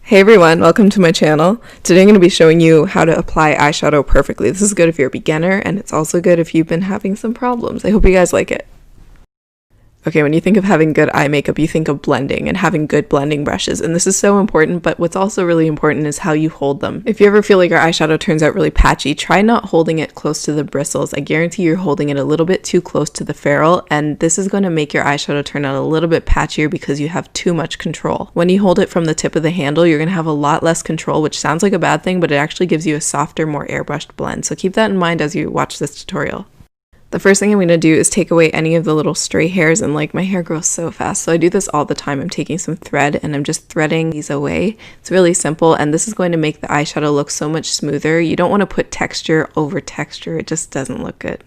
Hey everyone, welcome to my channel. Today I'm going to be showing you how to apply eyeshadow perfectly. This is good if you're a beginner, and it's also good if you've been having some problems. I hope you guys like it. Okay, when you think of having good eye makeup, you think of blending and having good blending brushes, and this is so important, but what's also really important is how you hold them. If you ever feel like your eyeshadow turns out really patchy, try not holding it close to the bristles. I guarantee you're holding it a little bit too close to the ferrule, and this is going to make your eyeshadow turn out a little bit patchier because you have too much control. When you hold it from the tip of the handle, you're going to have a lot less control, which sounds like a bad thing, but it actually gives you a softer, more airbrushed blend. So keep that in mind as you watch this tutorial. The first thing I'm going to do is take away any of the little stray hairs, and like my hair grows so fast, so I do this all the time. I'm taking some thread and I'm just threading these away. It's really simple, and this is going to make the eyeshadow look so much smoother. You don't want to put texture over texture, it just doesn't look good.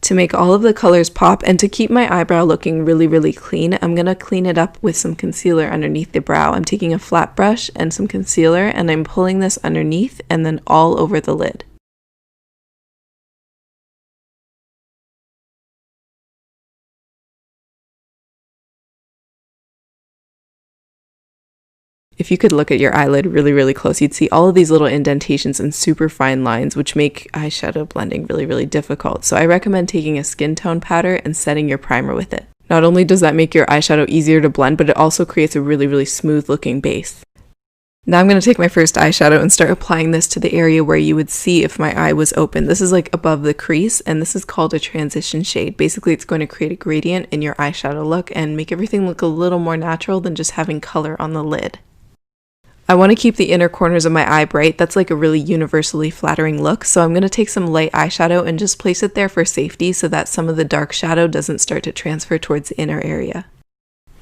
To make all of the colors pop and to keep my eyebrow looking really clean, I'm going to clean it up with some concealer underneath the brow. I'm taking a flat brush and some concealer, and I'm pulling this underneath and then all over the lid. If you could look at your eyelid really close, you'd see all of these little indentations and super fine lines, which make eyeshadow blending really difficult. So I recommend taking a skin tone powder and setting your primer with it. Not only does that make your eyeshadow easier to blend, but it also creates a really smooth looking base. Now I'm going to take my first eyeshadow and start applying this to the area where you would see if my eye was open. This is like above the crease, and this is called a transition shade. Basically, it's going to create a gradient in your eyeshadow look and make everything look a little more natural than just having color on the lid. I want to keep the inner corners of my eye bright. That's like a really universally flattering look, so I'm going to take some light eyeshadow and just place it there for safety so that some of the dark shadow doesn't start to transfer towards the inner area.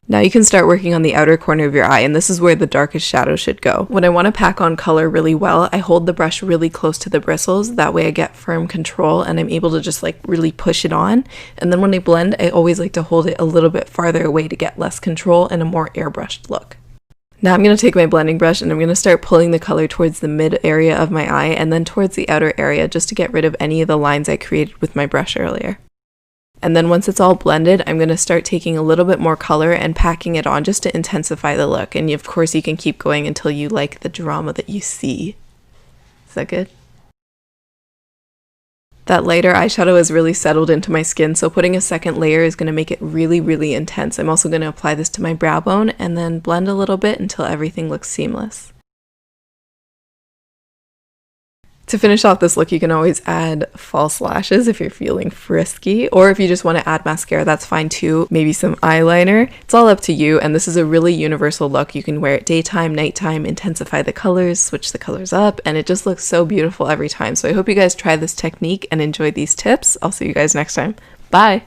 Now you can start working on the outer corner of your eye, and this is where the darkest shadow should go. When I want to pack on color really well, I hold the brush really close to the bristles. That way I get firm control and I'm able to just like really push it on. And then when I blend, I always like to hold it a little bit farther away to get less control and a more airbrushed look. Now I'm going to take my blending brush and I'm going to start pulling the color towards the mid area of my eye and then towards the outer area just to get rid of any of the lines I created with my brush earlier. And then once it's all blended, I'm going to start taking a little bit more color and packing it on just to intensify the look. And of course you can keep going until you like the drama that you see. Is that good? That lighter eyeshadow is really settled into my skin, so putting a second layer is going to make it really intense. I'm also going to apply this to my brow bone and then blend a little bit until everything looks seamless. To finish off this look, you can always add false lashes if you're feeling frisky, or if you just want to add mascara, that's fine too. Maybe some eyeliner. It's all up to you, and this is a really universal look. You can wear it daytime, nighttime, intensify the colors, switch the colors up, and it just looks so beautiful every time. So I hope you guys try this technique and enjoy these tips. I'll see you guys next time. Bye!